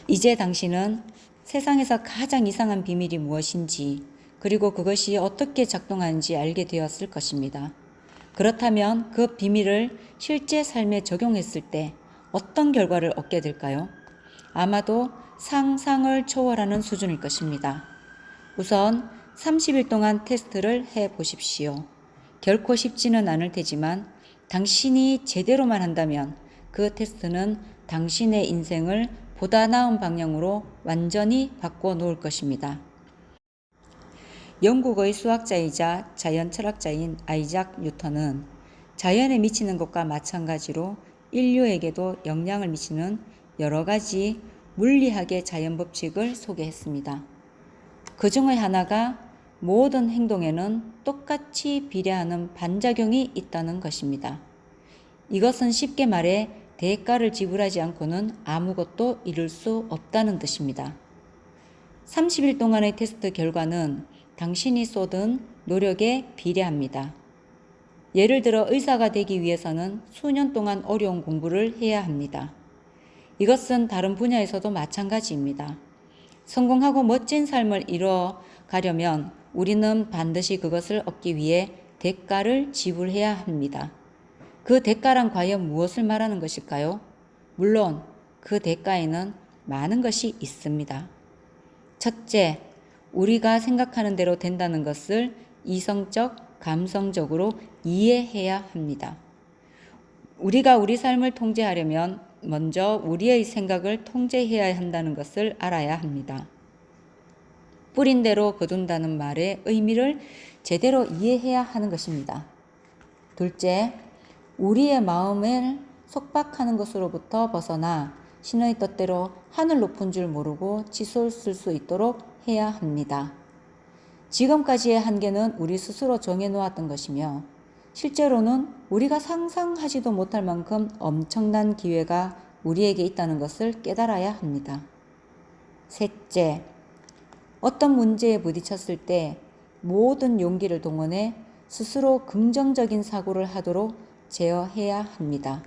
이제 당신은 세상에서 가장 이상한 비밀이 무엇인지 그리고 그것이 어떻게 작동하는지 알게 되었을 것입니다. 그렇다면 그 비밀을 실제 삶에 적용했을 때 어떤 결과를 얻게 될까요? 아마도 상상을 초월하는 수준일 것입니다. 우선 30일 동안 테스트를 해 보십시오. 결코 쉽지는 않을 테지만 당신이 제대로만 한다면 그 테스트는 당신의 인생을 보다 나은 방향으로 완전히 바꿔 놓을 것입니다. 영국의 수학자이자 자연 철학자인 아이작 뉴턴은 자연에 미치는 것과 마찬가지로 인류에게도 영향을 미치는 여러 가지 물리학의 자연 법칙을 소개했습니다. 그 중의 하나가 모든 행동에는 똑같이 비례하는 반작용이 있다는 것입니다. 이것은 쉽게 말해 대가를 지불하지 않고는 아무것도 이룰 수 없다는 뜻입니다. 30일 동안의 테스트 결과는 당신이 쏟은 노력에 비례합니다. 예를 들어 의사가 되기 위해서는 수년 동안 어려운 공부를 해야 합니다. 이것은 다른 분야에서도 마찬가지입니다. 성공하고 멋진 삶을 이뤄가려면 우리는 반드시 그것을 얻기 위해 대가를 지불해야 합니다. 그 대가란 과연 무엇을 말하는 것일까요? 물론 그 대가에는 많은 것이 있습니다. 첫째, 우리가 생각하는 대로 된다는 것을 이성적, 감성적으로 이해해야 합니다. 우리가 우리 삶을 통제하려면 먼저 우리의 생각을 통제해야 한다는 것을 알아야 합니다. 뿌린 대로 거둔다는 말의 의미를 제대로 이해해야 하는 것입니다. 둘째, 우리의 마음을 속박하는 것으로부터 벗어나 신의 뜻대로 하늘 높은 줄 모르고 치솟을 수 있도록 해야 합니다. 지금까지의 한계는 우리 스스로 정해놓았던 것이며 실제로는 우리가 상상하지도 못할 만큼 엄청난 기회가 우리에게 있다는 것을 깨달아야 합니다. 셋째, 어떤 문제에 부딪혔을 때 모든 용기를 동원해 스스로 긍정적인 사고를 하도록 제어해야 합니다.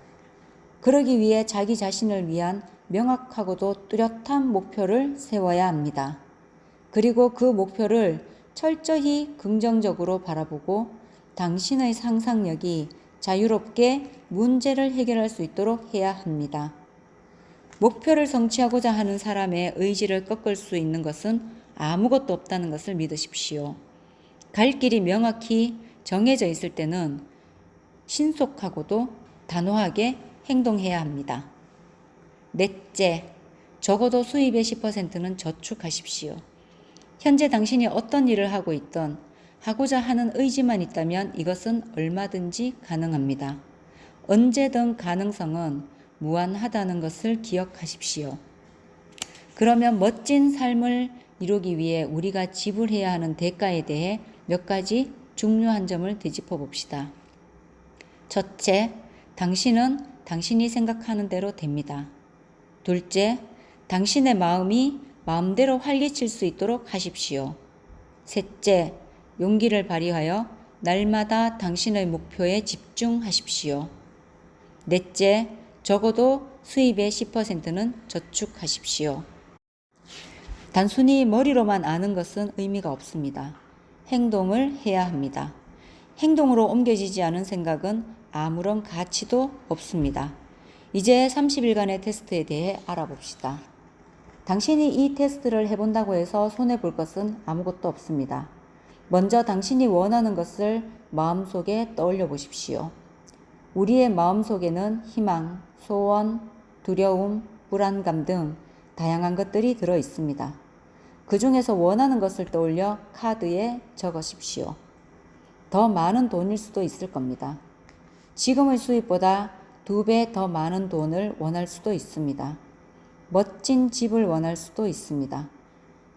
그러기 위해 자기 자신을 위한 명확하고도 뚜렷한 목표를 세워야 합니다. 그리고 그 목표를 철저히 긍정적으로 바라보고 당신의 상상력이 자유롭게 문제를 해결할 수 있도록 해야 합니다. 목표를 성취하고자 하는 사람의 의지를 꺾을 수 있는 것은 아무것도 없다는 것을 믿으십시오. 갈 길이 명확히 정해져 있을 때는 신속하고도 단호하게 행동해야 합니다. 넷째, 적어도 수입의 10%는 저축하십시오. 현재 당신이 어떤 일을 하고 있든 하고자 하는 의지만 있다면 이것은 얼마든지 가능합니다. 언제든 가능성은 무한하다는 것을 기억하십시오. 그러면 멋진 삶을 이루기 위해 우리가 지불해야 하는 대가에 대해 몇 가지 중요한 점을 되짚어 봅시다. 첫째, 당신은 당신이 생각하는 대로 됩니다. 둘째, 당신의 마음이 마음대로 활기칠 수 있도록 하십시오. 셋째, 용기를 발휘하여 날마다 당신의 목표에 집중하십시오. 넷째, 적어도 수입의 10%는 저축하십시오. 단순히 머리로만 아는 것은 의미가 없습니다. 행동을 해야 합니다. 행동으로 옮겨지지 않은 생각은 아무런 가치도 없습니다. 이제 30일간의 테스트에 대해 알아봅시다. 당신이 이 테스트를 해본다고 해서 손해볼 것은 아무것도 없습니다. 먼저 당신이 원하는 것을 마음속에 떠올려 보십시오. 우리의 마음속에는 희망, 소원, 두려움, 불안감 등 다양한 것들이 들어 있습니다. 그 중에서 원하는 것을 떠올려 카드에 적으십시오. 더 많은 돈일 수도 있을 겁니다. 지금의 수입보다 2배 더 많은 돈을 원할 수도 있습니다. 멋진 집을 원할 수도 있습니다.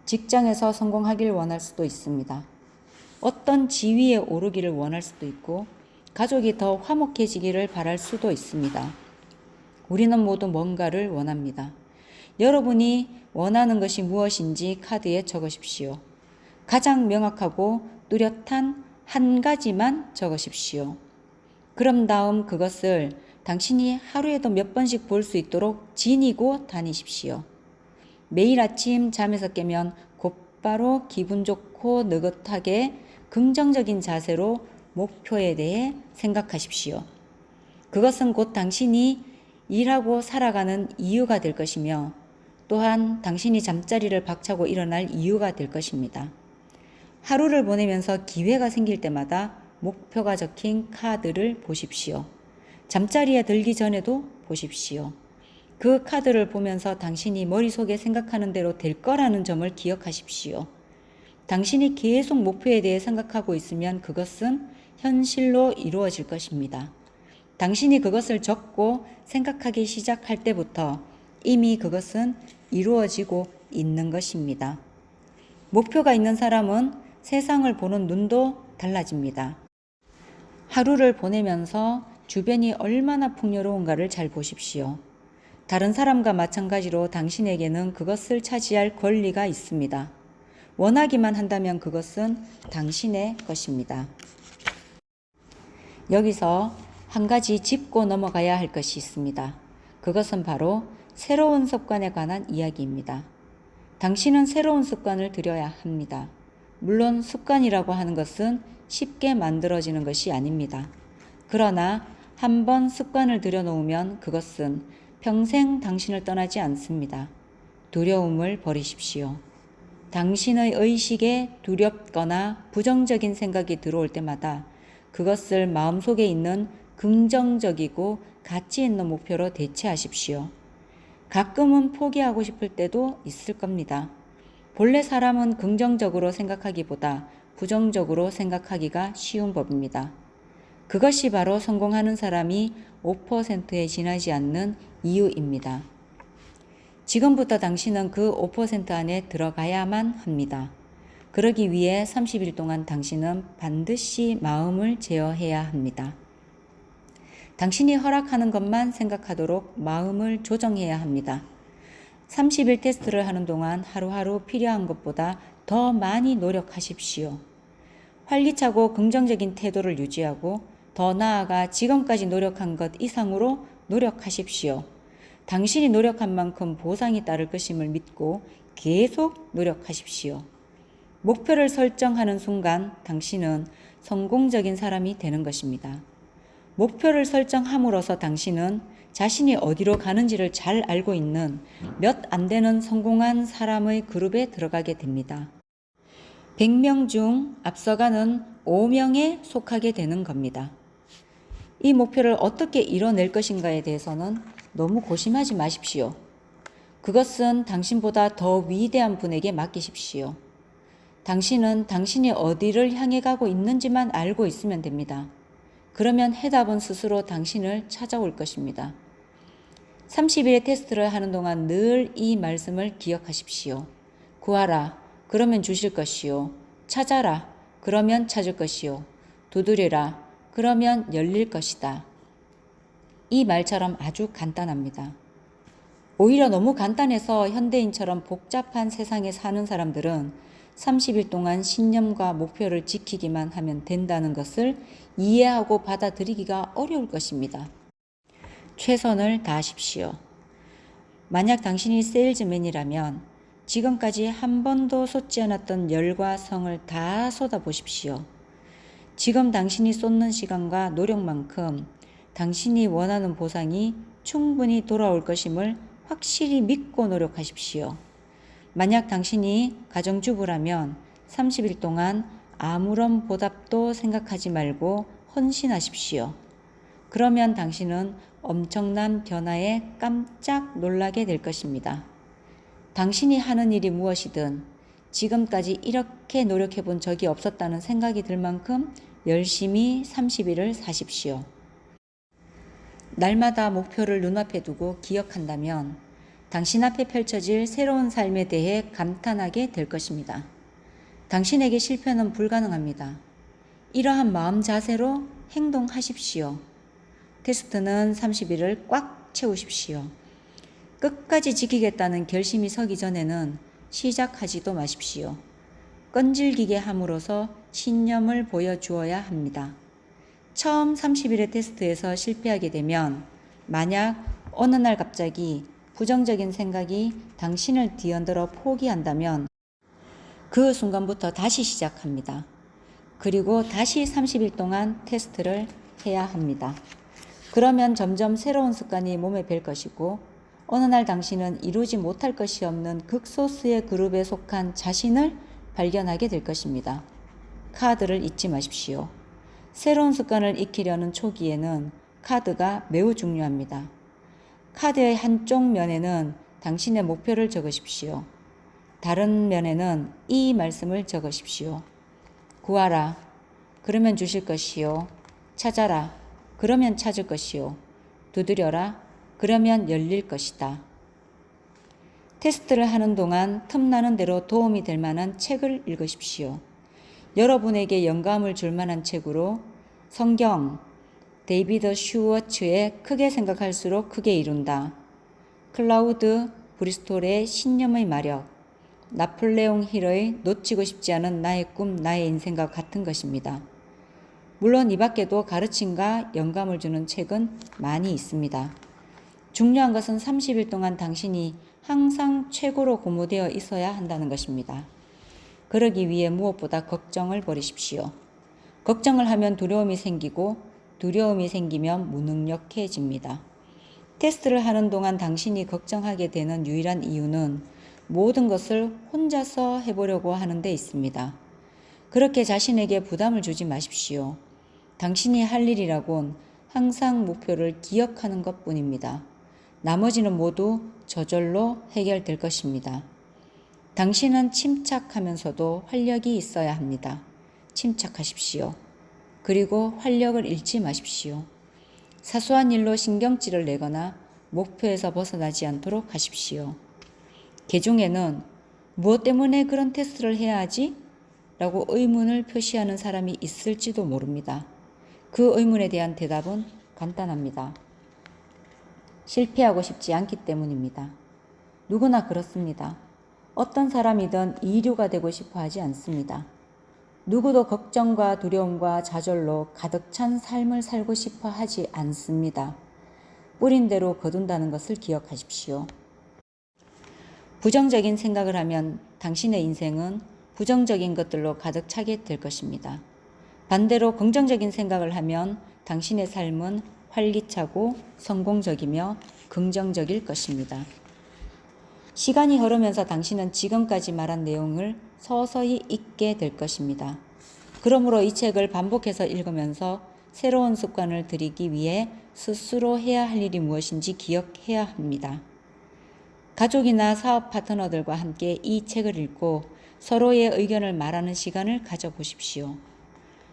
직장에서 성공하길 원할 수도 있습니다. 어떤 지위에 오르기를 원할 수도 있고 가족이 더 화목해지기를 바랄 수도 있습니다. 우리는 모두 뭔가를 원합니다. 여러분이 원하는 것이 무엇인지 카드에 적으십시오. 가장 명확하고 뚜렷한 한 가지만 적으십시오. 그럼 다음 그것을 당신이 하루에도 몇 번씩 볼 수 있도록 지니고 다니십시오. 매일 아침 잠에서 깨면 곧바로 기분 좋고 느긋하게 긍정적인 자세로 목표에 대해 생각하십시오. 그것은 곧 당신이 일하고 살아가는 이유가 될 것이며 또한 당신이 잠자리를 박차고 일어날 이유가 될 것입니다. 하루를 보내면서 기회가 생길 때마다 목표가 적힌 카드를 보십시오. 잠자리에 들기 전에도 보십시오. 그 카드를 보면서 당신이 머릿속에 생각하는 대로 될 거라는 점을 기억하십시오. 당신이 계속 목표에 대해 생각하고 있으면 그것은 현실로 이루어질 것입니다. 당신이 그것을 적고 생각하기 시작할 때부터 이미 그것은 이루어지고 있는 것입니다. 목표가 있는 사람은 세상을 보는 눈도 달라집니다. 하루를 보내면서 주변이 얼마나 풍요로운가를 잘 보십시오. 다른 사람과 마찬가지로 당신에게는 그것을 차지할 권리가 있습니다. 원하기만 한다면 그것은 당신의 것입니다. 여기서 한 가지 짚고 넘어가야 할 것이 있습니다. 그것은 바로 새로운 습관에 관한 이야기입니다. 당신은 새로운 습관을 들여야 합니다. 물론 습관이라고 하는 것은 쉽게 만들어지는 것이 아닙니다. 그러나 한번 습관을 들여놓으면 그것은 평생 당신을 떠나지 않습니다. 두려움을 버리십시오. 당신의 의식에 두렵거나 부정적인 생각이 들어올 때마다 그것을 마음속에 있는 긍정적이고 가치 있는 목표로 대체하십시오. 가끔은 포기하고 싶을 때도 있을 겁니다. 본래 사람은 긍정적으로 생각하기보다 부정적으로 생각하기가 쉬운 법입니다. 그것이 바로 성공하는 사람이 5%에 지나지 않는 이유입니다. 지금부터 당신은 그 5% 안에 들어가야만 합니다. 그러기 위해 30일 동안 당신은 반드시 마음을 제어해야 합니다. 당신이 허락하는 것만 생각하도록 마음을 조정해야 합니다. 30일 테스트를 하는 동안 하루하루 필요한 것보다 더 많이 노력하십시오. 활기차고 긍정적인 태도를 유지하고 더 나아가 지금까지 노력한 것 이상으로 노력하십시오. 당신이 노력한 만큼 보상이 따를 것임을 믿고 계속 노력하십시오. 목표를 설정하는 순간 당신은 성공적인 사람이 되는 것입니다. 목표를 설정함으로써 당신은 자신이 어디로 가는지를 잘 알고 있는 몇 안 되는 성공한 사람의 그룹에 들어가게 됩니다. 100명 중 앞서가는 5명에 속하게 되는 겁니다. 이 목표를 어떻게 이뤄낼 것인가에 대해서는 너무 고심하지 마십시오. 그것은 당신보다 더 위대한 분에게 맡기십시오. 당신은 당신이 어디를 향해 가고 있는지만 알고 있으면 됩니다. 그러면 해답은 스스로 당신을 찾아올 것입니다. 30일의 테스트를 하는 동안 늘 이 말씀을 기억하십시오. 구하라. 그러면 주실 것이요. 찾아라. 그러면 찾을 것이요. 두드리라. 그러면 열릴 것이다. 이 말처럼 아주 간단합니다. 오히려 너무 간단해서 현대인처럼 복잡한 세상에 사는 사람들은 30일 동안 신념과 목표를 지키기만 하면 된다는 것을 이해하고 받아들이기가 어려울 것입니다. 최선을 다하십시오. 만약 당신이 세일즈맨이라면 지금까지 한 번도 쏟지 않았던 열과 성을 다 쏟아보십시오. 지금 당신이 쏟는 시간과 노력만큼 당신이 원하는 보상이 충분히 돌아올 것임을 확실히 믿고 노력하십시오. 만약 당신이 가정주부라면 30일 동안 아무런 보답도 생각하지 말고 헌신하십시오. 그러면 당신은 엄청난 변화에 깜짝 놀라게 될 것입니다. 당신이 하는 일이 무엇이든 지금까지 이렇게 노력해 본 적이 없었다는 생각이 들 만큼 열심히 30일을 사십시오. 날마다 목표를 눈앞에 두고 기억한다면 당신 앞에 펼쳐질 새로운 삶에 대해 감탄하게 될 것입니다. 당신에게 실패는 불가능합니다. 이러한 마음 자세로 행동하십시오. 테스트는 30일을 꽉 채우십시오. 끝까지 지키겠다는 결심이 서기 전에는 시작하지도 마십시오. 끈질기게 함으로써 신념을 보여주어야 합니다. 처음 30일의 테스트에서 실패하게 되면 만약 어느 날 갑자기 부정적인 생각이 당신을 뒤흔들어 포기한다면 그 순간부터 다시 시작합니다. 그리고 다시 30일 동안 테스트를 해야 합니다. 그러면 점점 새로운 습관이 몸에 뵐 것이고 어느 날 당신은 이루지 못할 것이 없는 극소수의 그룹에 속한 자신을 발견하게 될 것입니다. 카드를 잊지 마십시오. 새로운 습관을 익히려는 초기에는 카드가 매우 중요합니다. 카드의 한쪽 면에는 당신의 목표를 적으십시오. 다른 면에는 이 말씀을 적으십시오. 구하라. 그러면 주실 것이요. 찾아라. 그러면 찾을 것이요. 두드려라. 그러면 열릴 것이다. 테스트를 하는 동안 틈나는 대로 도움이 될 만한 책을 읽으십시오. 여러분에게 영감을 줄 만한 책으로 성경, 데이비드 슈워츠의 크게 생각할수록 크게 이룬다. 클라우드 브리스톨의 신념의 마력, 나폴레옹 힐의 놓치고 싶지 않은 나의 꿈, 나의 인생과 같은 것입니다. 물론 이 밖에도 가르침과 영감을 주는 책은 많이 있습니다. 중요한 것은 30일 동안 당신이 항상 최고로 고무되어 있어야 한다는 것입니다. 그러기 위해 무엇보다 걱정을 버리십시오. 걱정을 하면 두려움이 생기고 두려움이 생기면 무능력해집니다. 테스트를 하는 동안 당신이 걱정하게 되는 유일한 이유는 모든 것을 혼자서 해보려고 하는 데 있습니다. 그렇게 자신에게 부담을 주지 마십시오. 당신이 할 일이라곤 항상 목표를 기억하는 것뿐입니다. 나머지는 모두 저절로 해결될 것입니다. 당신은 침착하면서도 활력이 있어야 합니다. 침착하십시오. 그리고 활력을 잃지 마십시오. 사소한 일로 신경질을 내거나 목표에서 벗어나지 않도록 하십시오. 개중에는 무엇 때문에 그런 테스트를 해야 하지? 라고 의문을 표시하는 사람이 있을지도 모릅니다. 그 의문에 대한 대답은 간단합니다. 실패하고 싶지 않기 때문입니다. 누구나 그렇습니다. 어떤 사람이든 이류가 되고 싶어 하지 않습니다. 누구도 걱정과 두려움과 좌절로 가득 찬 삶을 살고 싶어 하지 않습니다. 뿌린 대로 거둔다는 것을 기억하십시오. 부정적인 생각을 하면 당신의 인생은 부정적인 것들로 가득 차게 될 것입니다. 반대로 긍정적인 생각을 하면 당신의 삶은 활기차고 성공적이며 긍정적일 것입니다. 시간이 흐르면서 당신은 지금까지 말한 내용을 서서히 잊게 될 것입니다. 그러므로 이 책을 반복해서 읽으면서 새로운 습관을 들이기 위해 스스로 해야 할 일이 무엇인지 기억해야 합니다. 가족이나 사업 파트너들과 함께 이 책을 읽고 서로의 의견을 말하는 시간을 가져보십시오.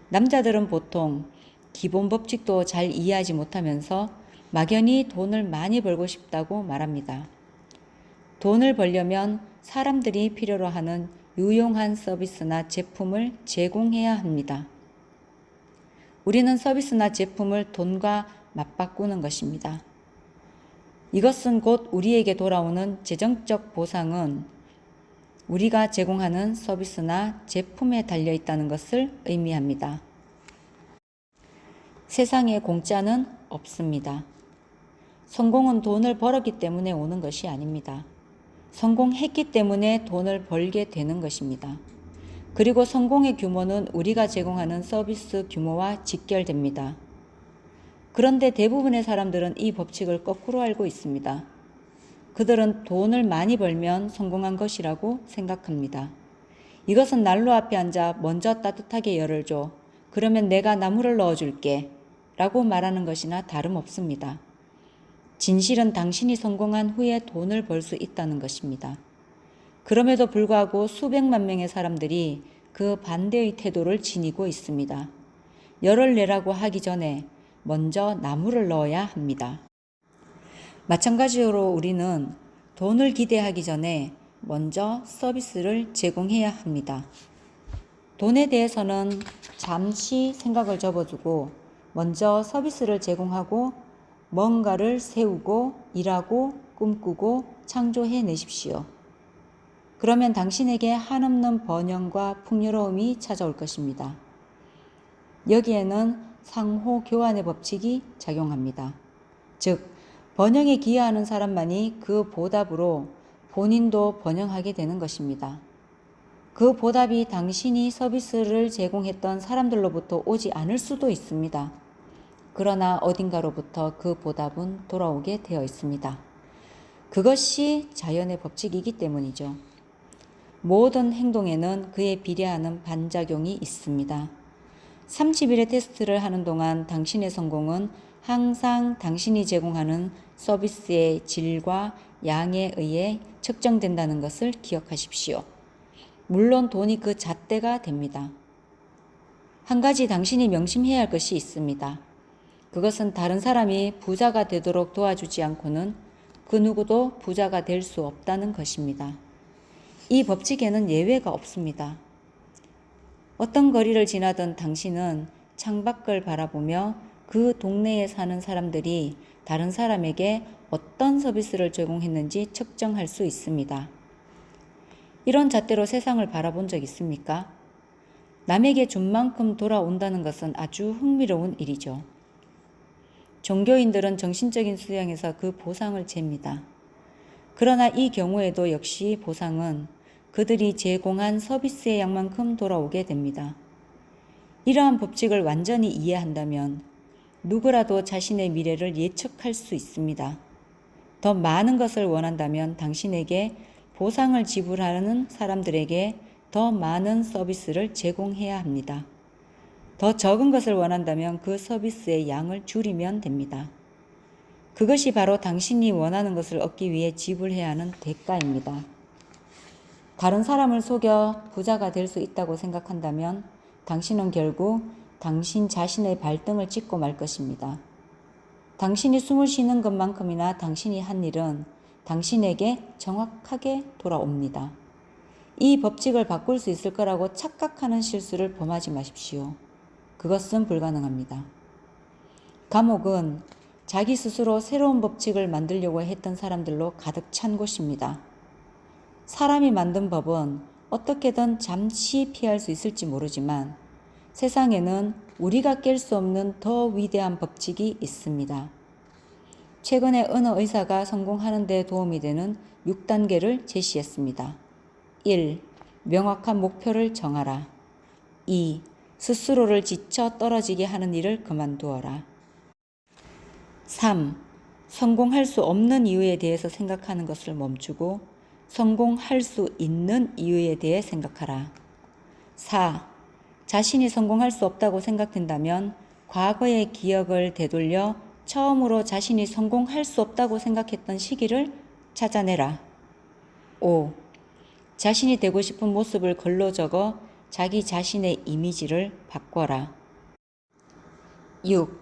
남자들은 보통 기본 법칙도 잘 이해하지 못하면서 막연히 돈을 많이 벌고 싶다고 말합니다. 돈을 벌려면 사람들이 필요로 하는 유용한 서비스나 제품을 제공해야 합니다. 우리는 서비스나 제품을 돈과 맞바꾸는 것입니다. 이것은 곧 우리에게 돌아오는 재정적 보상은 우리가 제공하는 서비스나 제품에 달려 있다는 것을 의미합니다. 세상에 공짜는 없습니다. 성공은 돈을 벌었기 때문에 오는 것이 아닙니다. 성공했기 때문에 돈을 벌게 되는 것입니다. 그리고 성공의 규모는 우리가 제공하는 서비스 규모와 직결됩니다. 그런데 대부분의 사람들은 이 법칙을 거꾸로 알고 있습니다. 그들은 돈을 많이 벌면 성공한 것이라고 생각합니다. 이것은 난로 앞에 앉아 먼저 따뜻하게 열을 줘. 그러면 내가 나무를 넣어줄게. 라고 말하는 것이나 다름없습니다. 진실은 당신이 성공한 후에 돈을 벌 수 있다는 것입니다. 그럼에도 불구하고 수백만 명의 사람들이 그 반대의 태도를 지니고 있습니다. 열을 내라고 하기 전에 먼저 나무를 넣어야 합니다. 마찬가지로 우리는 돈을 기대하기 전에 먼저 서비스를 제공해야 합니다. 돈에 대해서는 잠시 생각을 접어두고 먼저 서비스를 제공하고 뭔가를 세우고 일하고 꿈꾸고 창조해 내십시오. 그러면 당신에게 한없는 번영과 풍요로움이 찾아올 것입니다. 여기에는 상호 교환의 법칙이 작용합니다. 즉, 번영에 기여하는 사람만이 그 보답으로 본인도 번영하게 되는 것입니다. 그 보답이 당신이 서비스를 제공했던 사람들로부터 오지 않을 수도 있습니다. 그러나 어딘가로부터 그 보답은 돌아오게 되어 있습니다. 그것이 자연의 법칙이기 때문이죠. 모든 행동에는 그에 비례하는 반작용이 있습니다. 30일의 테스트를 하는 동안 당신의 성공은 항상 당신이 제공하는 서비스의 질과 양에 의해 측정된다는 것을 기억하십시오. 물론 돈이 그 잣대가 됩니다. 한 가지 당신이 명심해야 할 것이 있습니다. 그것은 다른 사람이 부자가 되도록 도와주지 않고는 그 누구도 부자가 될 수 없다는 것입니다. 이 법칙에는 예외가 없습니다. 어떤 거리를 지나던 당신은 창밖을 바라보며 그 동네에 사는 사람들이 다른 사람에게 어떤 서비스를 제공했는지 측정할 수 있습니다. 이런 잣대로 세상을 바라본 적 있습니까? 남에게 준 만큼 돌아온다는 것은 아주 흥미로운 일이죠. 종교인들은 정신적인 수양에서 그 보상을 잽니다. 그러나 이 경우에도 역시 보상은 그들이 제공한 서비스의 양만큼 돌아오게 됩니다. 이러한 법칙을 완전히 이해한다면 누구라도 자신의 미래를 예측할 수 있습니다. 더 많은 것을 원한다면 당신에게 보상을 지불하는 사람들에게 더 많은 서비스를 제공해야 합니다. 더 적은 것을 원한다면 그 서비스의 양을 줄이면 됩니다. 그것이 바로 당신이 원하는 것을 얻기 위해 지불해야 하는 대가입니다. 다른 사람을 속여 부자가 될 수 있다고 생각한다면 당신은 결국 당신 자신의 발등을 찍고 말 것입니다. 당신이 숨을 쉬는 것만큼이나 당신이 한 일은 당신에게 정확하게 돌아옵니다. 이 법칙을 바꿀 수 있을 거라고 착각하는 실수를 범하지 마십시오. 그것은 불가능합니다. 감옥은 자기 스스로 새로운 법칙을 만들려고 했던 사람들로 가득 찬 곳입니다. 사람이 만든 법은 어떻게든 잠시 피할 수 있을지 모르지만 세상에는 우리가 깰 수 없는 더 위대한 법칙이 있습니다. 최근에 어느 의사가 성공하는 데 도움이 되는 6단계를 제시했습니다. 1. 명확한 목표를 정하라. 2. 스스로를 지쳐 떨어지게 하는 일을 그만두어라. 3. 성공할 수 없는 이유에 대해서 생각하는 것을 멈추고 성공할 수 있는 이유에 대해 생각하라. 4. 자신이 성공할 수 없다고 생각된다면 과거의 기억을 되돌려 처음으로 자신이 성공할 수 없다고 생각했던 시기를 찾아내라. 5. 자신이 되고 싶은 모습을 글로 적어 자기 자신의 이미지를 바꿔라. 6.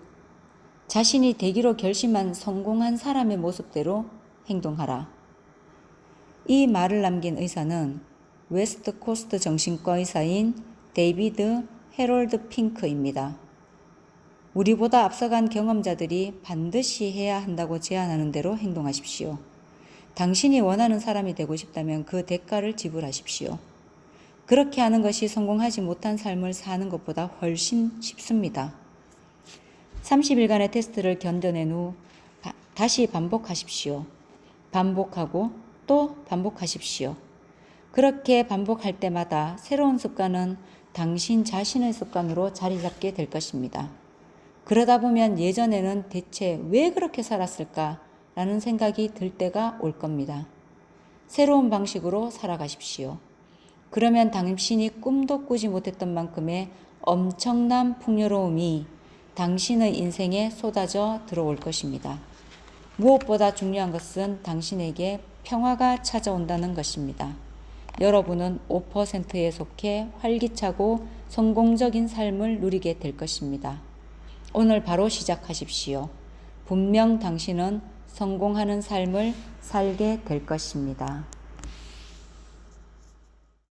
자신이 되기로 결심한 성공한 사람의 모습대로 행동하라. 이 말을 남긴 의사는 웨스트 코스트 정신과 의사인 데이비드 해롤드 핑크입니다. 우리보다 앞서간 경험자들이 반드시 해야 한다고 제안하는 대로 행동하십시오. 당신이 원하는 사람이 되고 싶다면 그 대가를 지불하십시오. 그렇게 하는 것이 성공하지 못한 삶을 사는 것보다 훨씬 쉽습니다. 30일간의 테스트를 견뎌낸 후 다시 반복하십시오. 반복하고 또 반복하십시오. 그렇게 반복할 때마다 새로운 습관은 당신 자신의 습관으로 자리 잡게 될 것입니다. 그러다 보면 예전에는 대체 왜 그렇게 살았을까? 라는 생각이 들 때가 올 겁니다. 새로운 방식으로 살아가십시오. 그러면 당신이 꿈도 꾸지 못했던 만큼의 엄청난 풍요로움이 당신의 인생에 쏟아져 들어올 것입니다. 무엇보다 중요한 것은 당신에게 평화가 찾아온다는 것입니다. 여러분은 5%에 속해 활기차고 성공적인 삶을 누리게 될 것입니다. 오늘 바로 시작하십시오. 분명 당신은 성공하는 삶을 살게 될 것입니다.